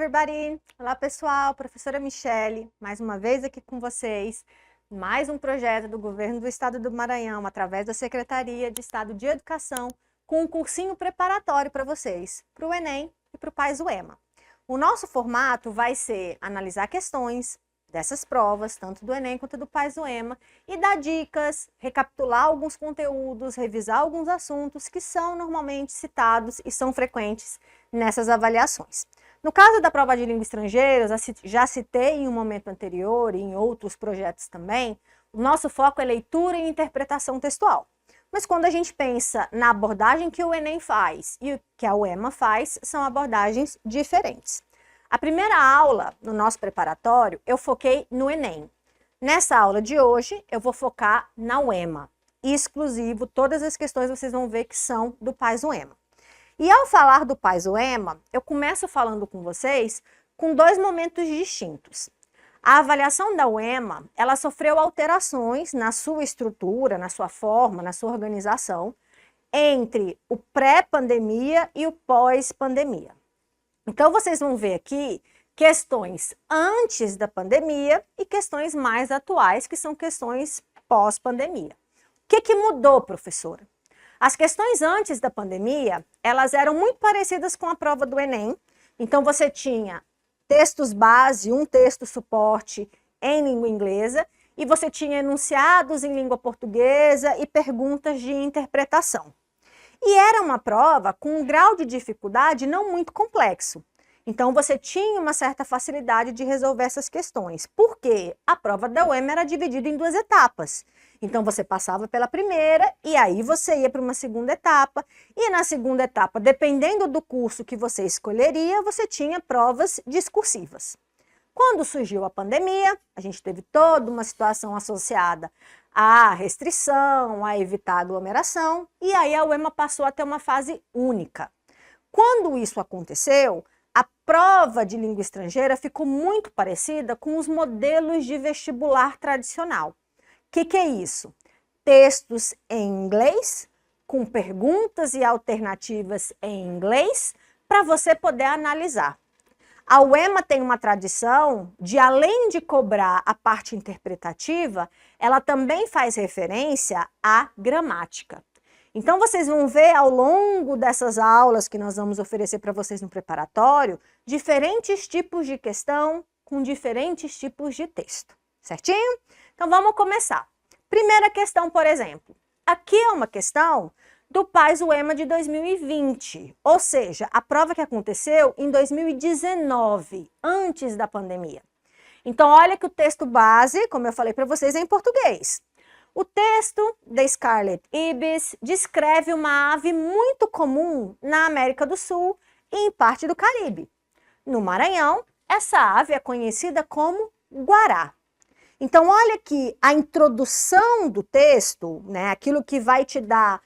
everybody! Olá pessoal, professora Michele, mais uma vez aqui com vocês, mais um projeto do Governo do Estado do Maranhão, através da Secretaria de Estado de Educação, com um cursinho preparatório para vocês, para o Enem e para o PAS UEMA. O nosso formato vai ser analisar questões dessas provas, tanto do Enem quanto do PAS UEMA, e dar dicas, recapitular alguns conteúdos, revisar alguns assuntos que são normalmente citados e são frequentes nessas avaliações. No caso da prova de língua estrangeira, já citei em um momento anterior e em outros projetos também, o nosso foco é leitura e interpretação textual. Mas quando a gente pensa na abordagem que o Enem faz e que a UEMA faz, são abordagens diferentes. A primeira aula, no nosso preparatório, eu foquei no Enem. Nessa aula de hoje, eu vou focar na UEMA. Exclusivo, todas as questões vocês vão ver que são do PAS UEMA. E ao falar do PAS UEMA, eu começo falando com vocês com dois momentos distintos. A avaliação da UEMA, ela sofreu alterações na sua estrutura, na sua forma, na sua organização, entre o pré-pandemia e o pós-pandemia. Então, vocês vão ver aqui questões antes da pandemia e questões mais atuais, que são questões pós-pandemia. O que mudou, professora? As questões antes da pandemia, elas eram muito parecidas com a prova do Enem. Então, você tinha textos base, um texto suporte em língua inglesa, e você tinha enunciados em língua portuguesa e perguntas de interpretação. E era uma prova com um grau de dificuldade não muito complexo. Então, você tinha uma certa facilidade de resolver essas questões, porque a prova da UEMA era dividida em duas etapas. Então, você passava pela primeira e aí você ia para uma segunda etapa. E na segunda etapa, dependendo do curso que você escolheria, você tinha provas discursivas. Quando surgiu a pandemia, a gente teve toda uma situação associada à restrição, a evitar aglomeração, e aí a UEMA passou a ter uma fase única. Quando isso aconteceu, a prova de língua estrangeira ficou muito parecida com os modelos de vestibular tradicional. O que é isso? Textos em inglês, com perguntas e alternativas em inglês, para você poder analisar. A UEMA tem uma tradição de, além de cobrar a parte interpretativa, ela também faz referência à gramática. Então, vocês vão ver ao longo dessas aulas que nós vamos oferecer para vocês no preparatório, diferentes tipos de questão com diferentes tipos de texto, certinho? Então, vamos começar. Primeira questão, por exemplo. Aqui é uma questão do PAS UEMA de 2020, ou seja, a prova que aconteceu em 2019, antes da pandemia. Então, olha que o texto base, como eu falei para vocês, é em português. O texto da Scarlett Ibis descreve uma ave muito comum na América do Sul e em parte do Caribe. No Maranhão, essa ave é conhecida como guará. Então, olha que a introdução do texto, né, aquilo que vai te dar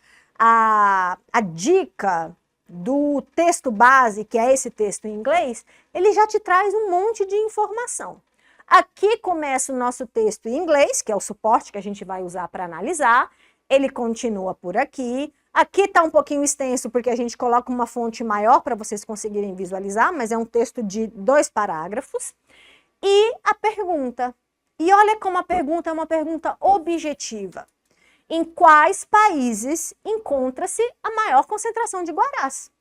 a dica do texto base, que é esse texto em inglês, ele já te traz um monte de informação. Aqui começa o nosso texto em inglês, que é o suporte que a gente vai usar para analisar. Ele continua por aqui. Aqui está um pouquinho extenso, porque a gente coloca uma fonte maior para vocês conseguirem visualizar, mas é um texto de 2 parágrafos. E a pergunta. E olha como a pergunta é uma pergunta objetiva. Em quais países encontra-se a maior concentração de guarás?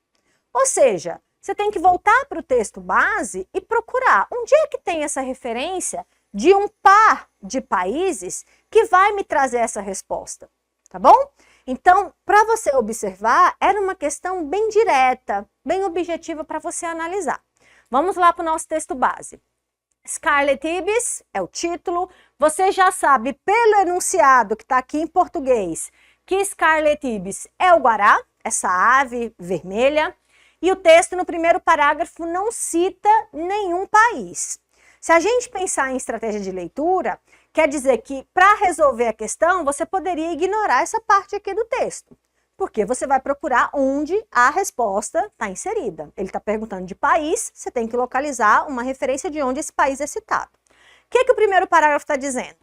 Ou seja, você tem que voltar para o texto base e procurar onde é que tem essa referência de um par de países que vai me trazer essa resposta, tá bom? Então, para você observar, era uma questão bem direta, bem objetiva para você analisar. Vamos lá para o nosso texto base. Scarlett Ibis é o título. Você já sabe pelo enunciado que está aqui em português que Scarlett Ibis é o guará, essa ave vermelha. E o texto no primeiro parágrafo não cita nenhum país. Se a gente pensar em estratégia de leitura, quer dizer que para resolver a questão você poderia ignorar essa parte aqui do texto. Porque você vai procurar onde a resposta está inserida. Ele está perguntando de país, você tem que localizar uma referência de onde esse país é citado. O que o primeiro parágrafo está dizendo?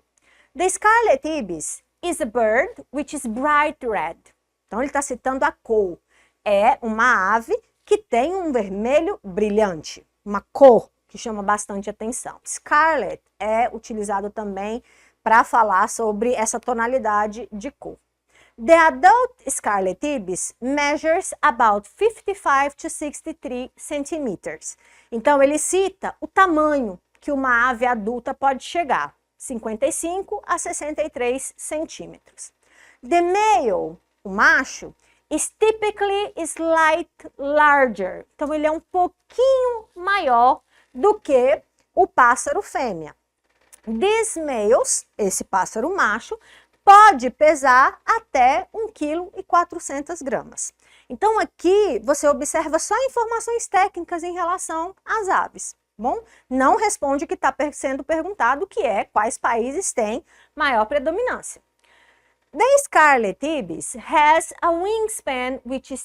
The Scarlett Ibis is a bird which is bright red. Então, ele está citando a cor. É uma ave que tem um vermelho brilhante. uma cor que chama bastante atenção. Scarlet é utilizado também para falar sobre essa tonalidade de cor. The adult scarlet ibis measures about 55 to 63 centimeters. Então, ele cita o tamanho que uma ave adulta pode chegar, 55 a 63 centímetros. The male, o macho, is typically slightly larger. Então, ele é um pouquinho maior do que o pássaro fêmea. These males, esse pássaro macho, pode pesar até 1,4 kg. Então, aqui você observa só informações técnicas em relação às aves. Bom, não responde o que está sendo perguntado, que é quais países têm maior predominância. The scarlet ibis has a wingspan which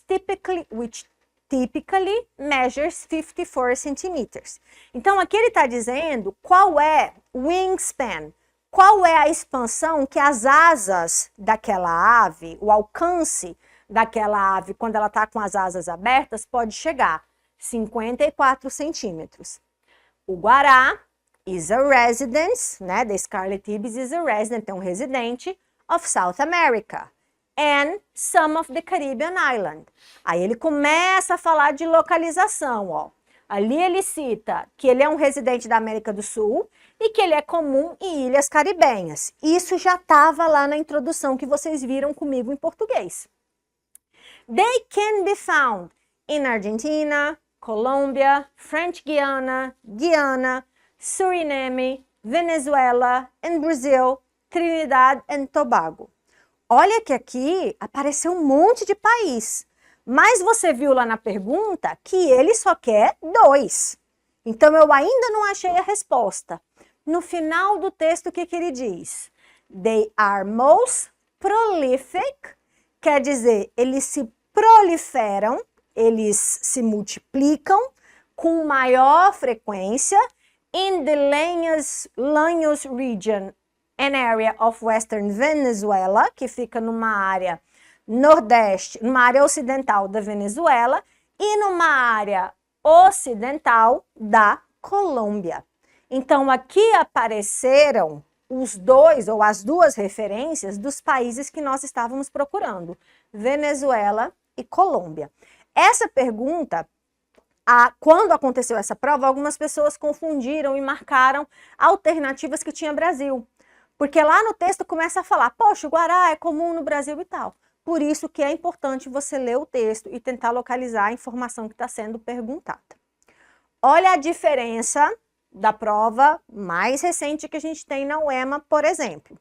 typically measures 54 centimeters. Então, aqui ele está dizendo qual é o wingspan, qual é a expansão que as asas daquela ave, o alcance daquela ave quando ela está com as asas abertas pode chegar 54 centímetros. O guará is a resident, né? The scarlet ibis is a resident, é um residente of South America and some of the Caribbean island. Aí ele começa a falar de localização, ó. Ali ele cita que ele é um residente da América do Sul e que ele é comum em ilhas caribenhas. Isso já estava lá na introdução que vocês viram comigo em português. They can be found in Argentina, Colômbia, French Guiana, Guiana, Suriname, Venezuela, and Brazil, Trinidad and Tobago. Olha que aqui apareceu um monte de país, mas você viu lá na pergunta que ele só quer 2. Então, eu ainda não achei a resposta. No final do texto, o que ele diz? They are most prolific, quer dizer, eles se proliferam, eles se multiplicam com maior frequência in the Llanos region, an area of western Venezuela, que fica numa área nordeste, numa área ocidental da Venezuela e numa área ocidental da Colômbia. Então, aqui apareceram os dois ou as duas referências dos países que nós estávamos procurando, Venezuela e Colômbia. Essa pergunta, quando aconteceu essa prova, algumas pessoas confundiram e marcaram alternativas que tinha Brasil. Porque lá no texto começa a falar, poxa, o guará é comum no Brasil e tal. Por isso que é importante você ler o texto e tentar localizar a informação que está sendo perguntada. Olha a diferença da prova mais recente que a gente tem na UEMA, por exemplo.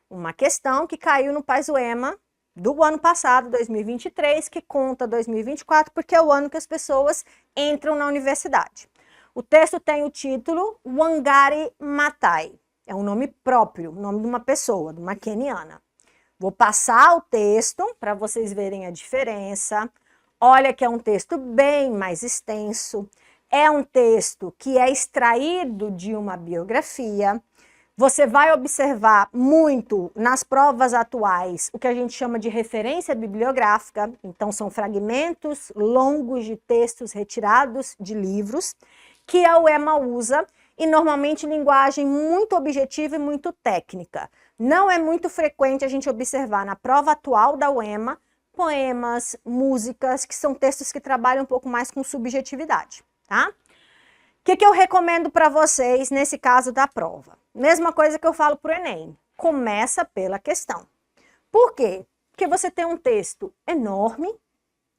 Uma questão que caiu no Paz-UEMA do ano passado, 2023, que conta 2024, porque é o ano que as pessoas entram na universidade. O texto tem o título Wangari Maathai. É um nome próprio, o nome de uma pessoa, de uma queniana. Vou passar o texto para vocês verem a diferença. Olha que é um texto bem mais extenso. É um texto que é extraído de uma biografia. Você vai observar muito nas provas atuais o que a gente chama de referência bibliográfica. Então, são fragmentos longos de textos retirados de livros que a UEMA usa e normalmente linguagem muito objetiva e muito técnica. Não é muito frequente a gente observar na prova atual da UEMA poemas, músicas, que são textos que trabalham um pouco mais com subjetividade, tá? O que eu recomendo para vocês nesse caso da prova? Mesma coisa que eu falo para o Enem, começa pela questão. Por quê? Porque você tem um texto enorme,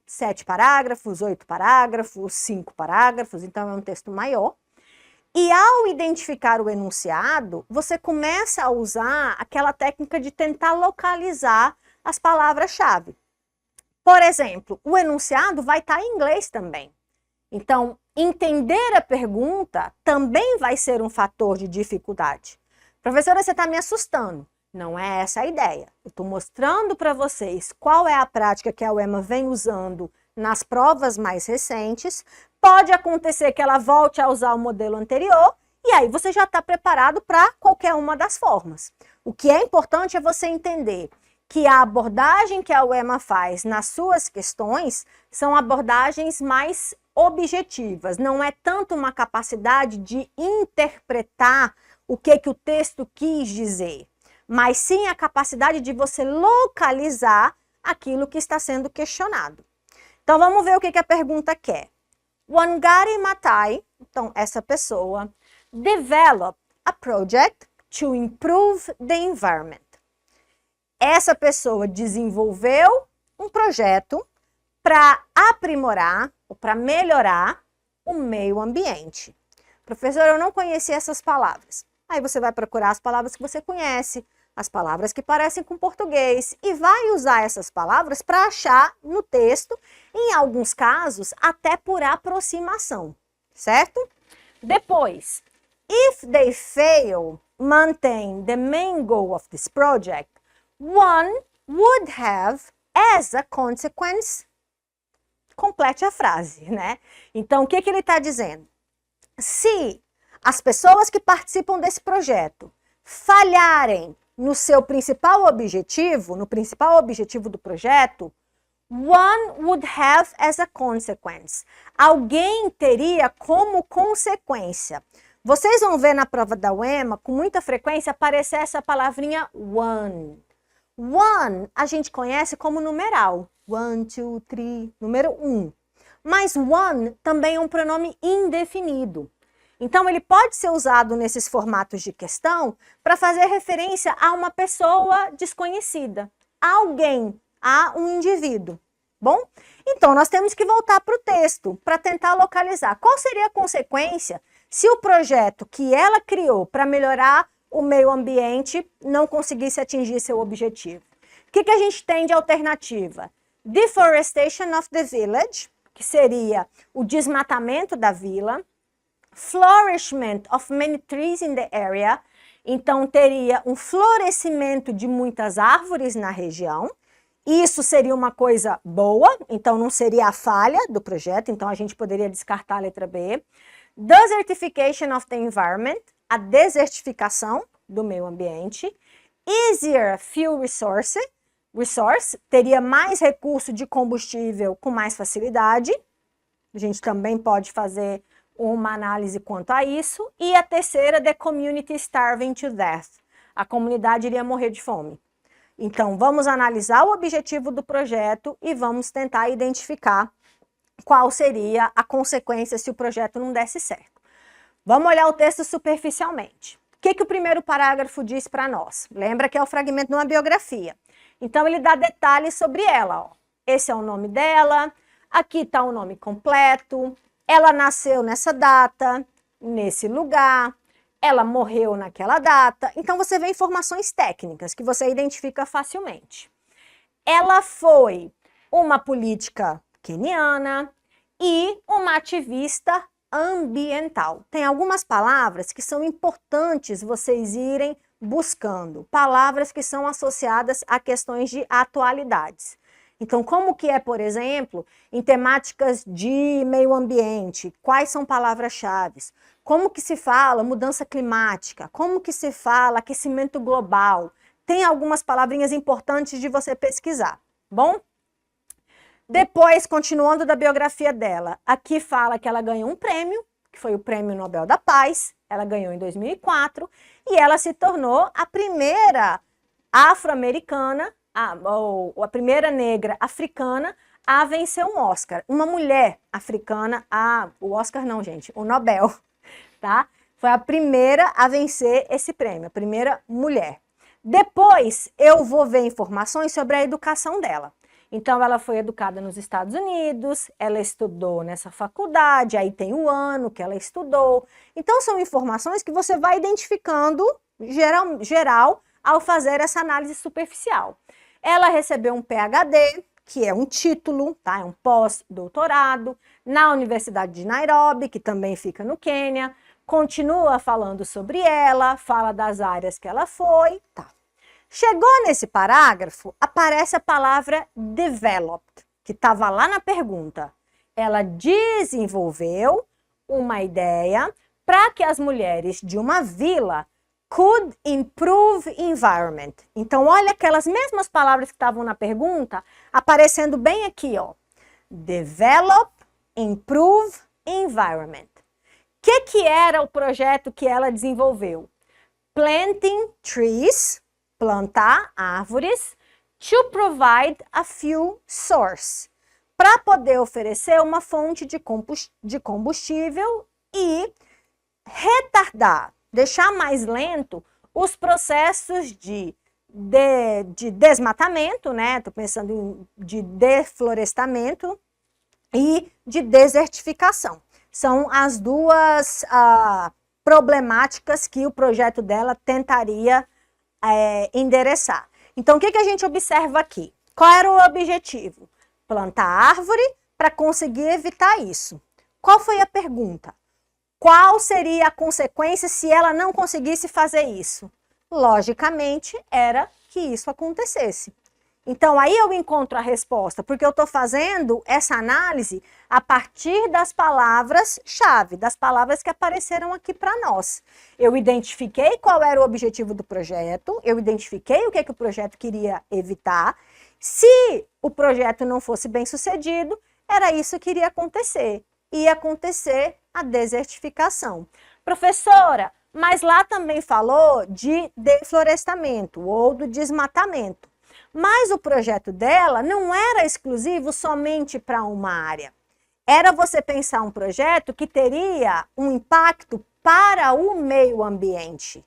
7 parágrafos, 8 parágrafos, 5 parágrafos, então é um texto maior. E ao identificar o enunciado, você começa a usar aquela técnica de tentar localizar as palavras-chave. Por exemplo, o enunciado vai estar em inglês também. Então, entender a pergunta também vai ser um fator de dificuldade. Professora, você está me assustando. Não é essa a ideia. Eu estou mostrando para vocês qual é a prática que a UEMA vem usando nas provas mais recentes. Pode acontecer que ela volte a usar o modelo anterior e aí você já está preparado para qualquer uma das formas. O que é importante é você entender que a abordagem que a UEMA faz nas suas questões são abordagens mais objetivas. Não é tanto uma capacidade de interpretar o que o texto quis dizer, mas sim a capacidade de você localizar aquilo que está sendo questionado. Então, vamos ver o que a pergunta quer. Wangari Maathai, então essa pessoa, developed a project to improve the environment. Essa pessoa desenvolveu um projeto para aprimorar ou para melhorar o meio ambiente. Professor, eu não conhecia essas palavras. Aí você vai procurar as palavras que você conhece, as palavras que parecem com português, e vai usar essas palavras para achar no texto, em alguns casos, até por aproximação, certo? Depois, if they fail maintain the main goal of this project, one would have as a consequence. Complete a frase, né? Então, o que ele está dizendo? Se as pessoas que participam desse projeto falharem no seu principal objetivo, no principal objetivo do projeto, one would have as a consequence. Alguém teria como consequência. Vocês vão ver na prova da UEMA, com muita frequência, aparecer essa palavrinha one. One a gente conhece como numeral. 1, 2, 3, número 1. Mas one também é um pronome indefinido. Então, ele pode ser usado nesses formatos de questão para fazer referência a uma pessoa desconhecida, a alguém, a um indivíduo. Bom? Então, nós temos que voltar para o texto para tentar localizar qual seria a consequência se o projeto que ela criou para melhorar o meio ambiente não conseguisse atingir seu objetivo. O que a gente tem de alternativa? Deforestation of the village, que seria o desmatamento da vila. Flourishment of many trees in the area, então teria um florescimento de muitas árvores na região. Isso seria uma coisa boa, então não seria a falha do projeto, então a gente poderia descartar a letra B. Desertification of the environment, a desertificação do meio ambiente. Easier fuel resource, teria mais recurso de combustível com mais facilidade. A gente também pode fazer uma análise quanto a isso. E a terceira, the community starving to death. A comunidade iria morrer de fome. Então, vamos analisar o objetivo do projeto e vamos tentar identificar qual seria a consequência se o projeto não desse certo. Vamos olhar o texto superficialmente. O que o primeiro parágrafo diz para nós? Lembra que é o fragmento de uma biografia. Então, ele dá detalhes sobre ela. Ó. Esse é o nome dela, aqui está o nome completo, ela nasceu nessa data, nesse lugar, ela morreu naquela data. Então, você vê informações técnicas que você identifica facilmente. Ela foi uma política queniana e uma ativista ambiental. Tem algumas palavras que são importantes vocês irem buscando. Palavras que são associadas a questões de atualidades. Então, como que é, por exemplo, em temáticas de meio ambiente? Quais são palavras-chave? Como que se fala mudança climática? Como que se fala aquecimento global? Tem algumas palavrinhas importantes de você pesquisar, bom? Depois, continuando da biografia dela, aqui fala que ela ganhou um prêmio, que foi o Prêmio Nobel da Paz, ela ganhou em 2004, e ela se tornou a primeira afro-americana, a primeira negra africana a vencer um Oscar. Uma mulher africana, o Oscar não, gente, o Nobel, tá? Foi a primeira a vencer esse prêmio, a primeira mulher. Depois, eu vou ver informações sobre a educação dela. Então, ela foi educada nos Estados Unidos, ela estudou nessa faculdade, aí tem o ano que ela estudou. Então, são informações que você vai identificando geral ao fazer essa análise superficial. Ela recebeu um PhD, que é um título, tá? É um pós-doutorado, na Universidade de Nairobi, que também fica no Quênia. Continua falando sobre ela, fala das áreas que ela foi, tá. Chegou nesse parágrafo, aparece a palavra developed, que estava lá na pergunta. Ela desenvolveu uma ideia para que as mulheres de uma vila could improve environment. Então, olha aquelas mesmas palavras que estavam na pergunta, aparecendo bem aqui, ó. Develop improve environment. O que era o projeto que ela desenvolveu? Planting trees, plantar árvores, to provide a fuel source, para poder oferecer uma fonte de combustível e retardar, deixar mais lento os processos de desmatamento, né? Estou pensando de deflorestamento e de desertificação. São as duas problemáticas que o projeto dela tentaria endereçar. Então, o que a gente observa aqui? Qual era o objetivo? Plantar árvore para conseguir evitar isso. Qual foi a pergunta? Qual seria a consequência se ela não conseguisse fazer isso? Logicamente, era que isso acontecesse. Então, aí eu encontro a resposta, porque eu estou fazendo essa análise a partir das palavras-chave, das palavras que apareceram aqui para nós. Eu identifiquei qual era o objetivo do projeto, eu identifiquei o que o projeto queria evitar. Se o projeto não fosse bem sucedido, era isso que iria acontecer. Ia acontecer a desertificação. Professora, mas lá também falou de deflorestamento ou do desmatamento. Mas o projeto dela não era exclusivo somente para uma área. Era você pensar um projeto que teria um impacto para o meio ambiente.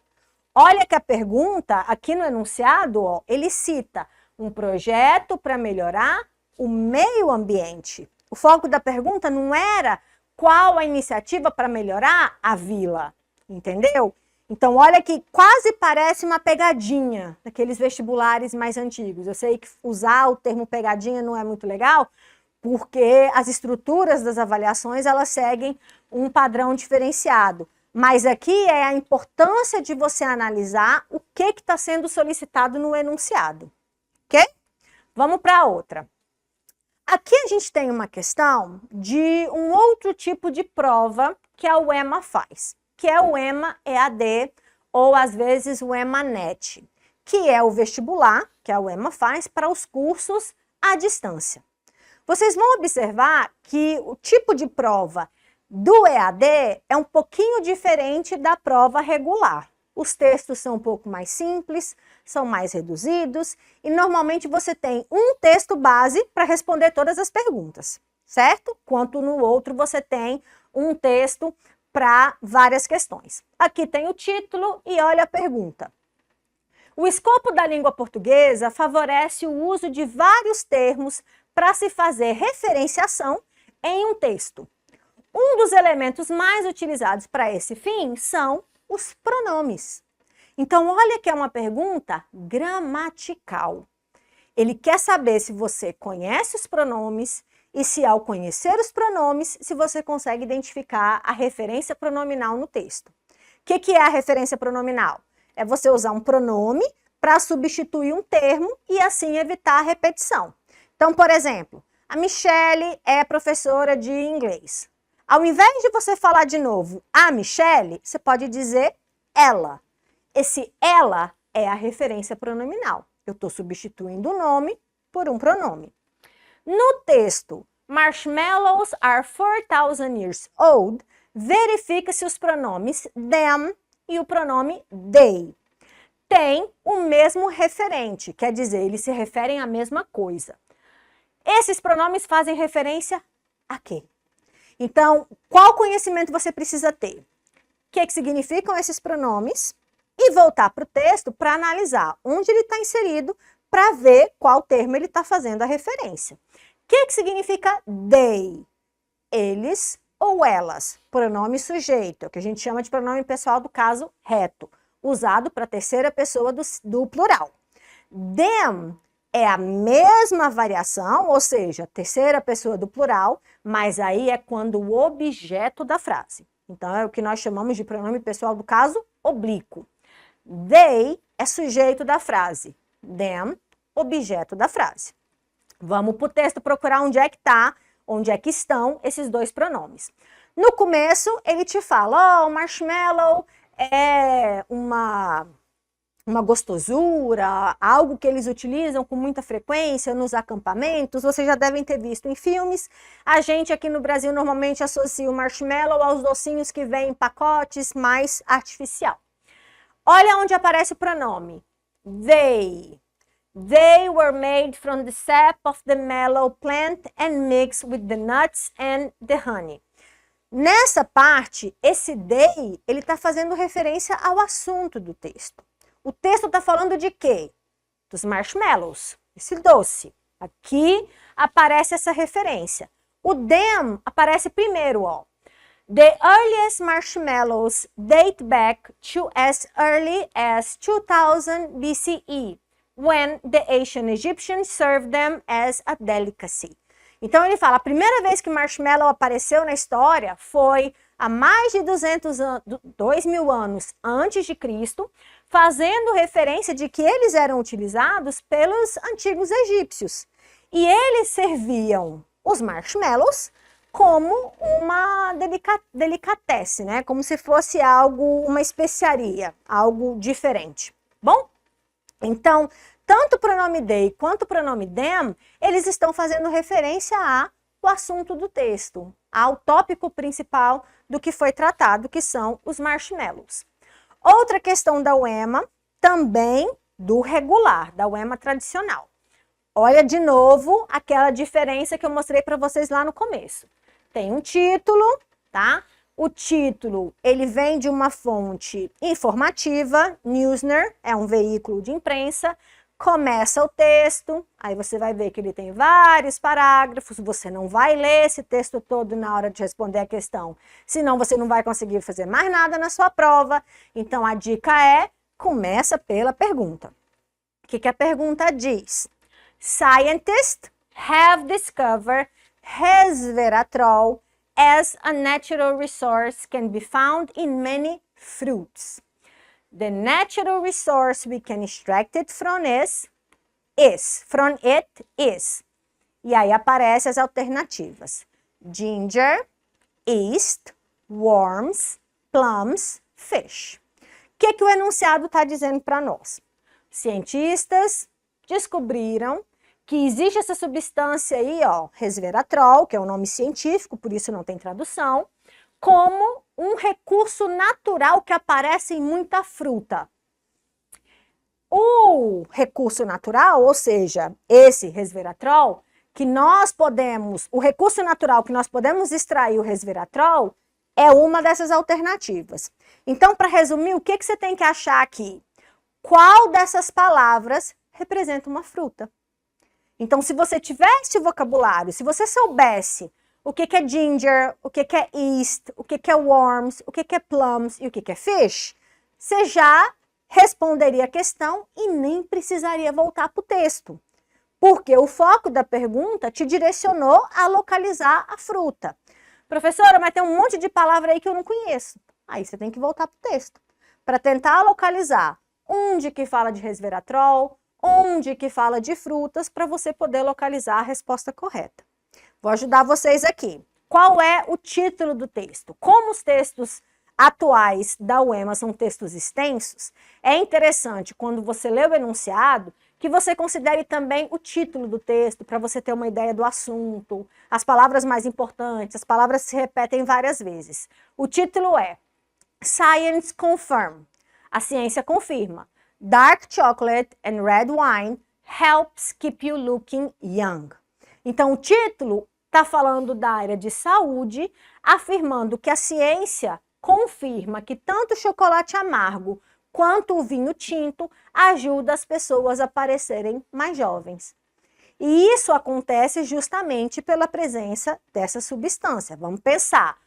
Olha que a pergunta, aqui no enunciado, ó, ele cita um projeto para melhorar o meio ambiente. O foco da pergunta não era qual a iniciativa para melhorar a vila, entendeu? Então, olha que quase parece uma pegadinha daqueles vestibulares mais antigos. Eu sei que usar o termo pegadinha não é muito legal, porque as estruturas das avaliações, elas seguem um padrão diferenciado. Mas aqui é a importância de você analisar o que está sendo solicitado no enunciado, ok? Vamos para outra. Aqui a gente tem uma questão de um outro tipo de prova que a UEMA faz, que é o EMA EAD, ou às vezes o EMA NET, que é o vestibular que a UEMA faz para os cursos à distância. Vocês vão observar que o tipo de prova do EAD é um pouquinho diferente da prova regular. Os textos são um pouco mais simples, são mais reduzidos e normalmente você tem um texto base para responder todas as perguntas, certo? Quanto no outro você tem um texto para várias questões. Aqui tem o título e olha a pergunta. O escopo da língua portuguesa favorece o uso de vários termos para se fazer referenciação em um texto. Um dos elementos mais utilizados para esse fim são os pronomes. Então, olha que é uma pergunta gramatical. Ele quer saber se você conhece os pronomes e se, ao conhecer os pronomes, se você consegue identificar a referência pronominal no texto. O que é a referência pronominal? É você usar um pronome para substituir um termo e assim evitar a repetição. Então, por exemplo, a Michele é professora de inglês. Ao invés de você falar de novo a Michele, você pode dizer ela. Esse ela é a referência pronominal. Eu estou substituindo o nome por um pronome. No texto, marshmallows are 4,000 years old, verifica-se os pronomes them e o pronome they. Tem o mesmo referente, quer dizer, eles se referem à mesma coisa. Esses pronomes fazem referência a quê? Então, qual conhecimento você precisa ter? O que significam esses pronomes? E voltar para o texto para analisar onde ele está inserido para ver qual termo ele está fazendo a referência. O que significa they? Eles ou elas. Pronome sujeito, é o que a gente chama de pronome pessoal do caso reto, usado para a terceira pessoa do plural. Them é a mesma variação, ou seja, terceira pessoa do plural, mas aí é quando o objeto da frase. Então, é o que nós chamamos de pronome pessoal do caso oblíquo. They é sujeito da frase. Them, objeto da frase. Vamos para o texto procurar onde é que estão esses dois pronomes. No começo, ele te fala, o marshmallow é uma gostosura, algo que eles utilizam com muita frequência nos acampamentos. Vocês já devem ter visto em filmes. A gente aqui no Brasil normalmente associa o marshmallow aos docinhos que vêm em pacotes mais artificial. Olha onde aparece o pronome. They. They were made from the sap of the mallow plant and mixed with the nuts and the honey. Nessa parte, esse they, ele está fazendo referência ao assunto do texto. O texto está falando de quê? Dos marshmallows, esse doce. Aqui aparece essa referência. O them aparece primeiro, ó. The earliest marshmallows date back to as early as 2000 BCE, when the ancient Egyptians served them as a delicacy. Então ele fala, a primeira vez que marshmallow apareceu na história foi há mais de 2.000 anos antes de Cristo, fazendo referência de que eles eram utilizados pelos antigos egípcios. E eles serviam os marshmallows como uma delicatesse, né? Como se fosse algo, uma especiaria, algo diferente. Bom? Então, tanto o pronome they quanto o pronome them, eles estão fazendo referência ao assunto do texto, ao tópico principal do que foi tratado, que são os marshmallows. Outra questão da UEMA, também do regular, da UEMA tradicional. Olha de novo aquela diferença que eu mostrei para vocês lá no começo. Tem um título, tá? O título, ele vem de uma fonte informativa, Newsner, é um veículo de imprensa, começa o texto, aí você vai ver que ele tem vários parágrafos, você não vai ler esse texto todo na hora de responder a questão, senão você não vai conseguir fazer mais nada na sua prova. Então a dica é, começa pela pergunta. O que a pergunta diz? Scientists have discovered resveratrol as a natural resource can be found in many fruits. The natural resource we can extract it from is. E aí aparecem as alternativas. Ginger, yeast, worms, plums, fish. O que o enunciado está dizendo para nós? Cientistas descobriram que existe essa substância aí, ó, resveratrol, que é o nome científico, por isso não tem tradução, como um recurso natural que aparece em muita fruta. O recurso natural, ou seja, esse resveratrol, o recurso natural que nós podemos extrair o resveratrol é uma dessas alternativas. Então, para resumir, o que você tem que achar aqui? Qual dessas palavras representa uma fruta? Então, se você tivesse o vocabulário, se você soubesse o que é ginger, o que é yeast, o que é worms, o que é plums e o que é fish, você já responderia a questão e nem precisaria voltar para o texto. Porque o foco da pergunta te direcionou a localizar a fruta. Professora, mas tem um monte de palavra aí que eu não conheço. Aí você tem que voltar para o texto para tentar localizar onde que fala de resveratrol, onde que fala de frutas, para você poder localizar a resposta correta. Vou ajudar vocês aqui. Qual é o título do texto? Como os textos atuais da UEMA são textos extensos, é interessante, quando você lê o enunciado, que você considere também o título do texto, para você ter uma ideia do assunto, as palavras mais importantes, as palavras se repetem várias vezes. O título é Science Confirm. A ciência confirma. Dark chocolate and red wine helps keep you looking young. Então, o título está falando da área de saúde, afirmando que a ciência confirma que tanto o chocolate amargo quanto o vinho tinto ajuda as pessoas a parecerem mais jovens. E isso acontece justamente pela presença dessa substância. Vamos pensar.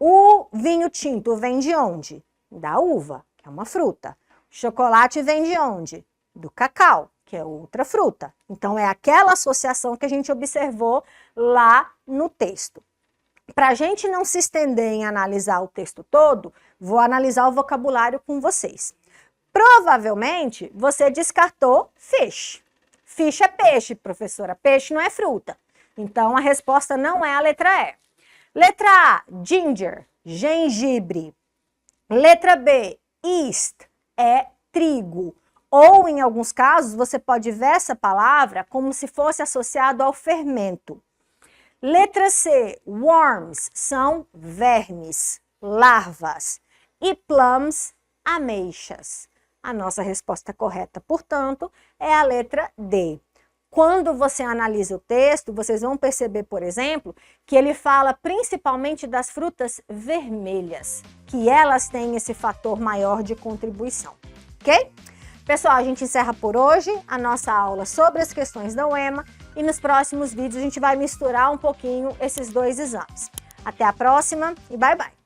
O vinho tinto vem de onde? Da uva, que é uma fruta. O chocolate vem de onde? Do cacau, que é outra fruta. Então, é aquela associação que a gente observou lá no texto. Para a gente não se estender em analisar o texto todo, vou analisar o vocabulário com vocês. Provavelmente, você descartou fish. Fish é peixe, professora. Peixe não é fruta. Então, a resposta não é a letra E. Letra A, ginger, gengibre. Letra B, yeast, é trigo. Ou, em alguns casos, você pode ver essa palavra como se fosse associado ao fermento. Letra C, worms, são vermes, larvas. E plums, ameixas. A nossa resposta correta, portanto, é a letra D. Quando você analisa o texto, vocês vão perceber, por exemplo, que ele fala principalmente das frutas vermelhas, que elas têm esse fator maior de contribuição, ok? Pessoal, a gente encerra por hoje a nossa aula sobre as questões da UEMA e nos próximos vídeos a gente vai misturar um pouquinho esses dois exames. Até a próxima e bye bye!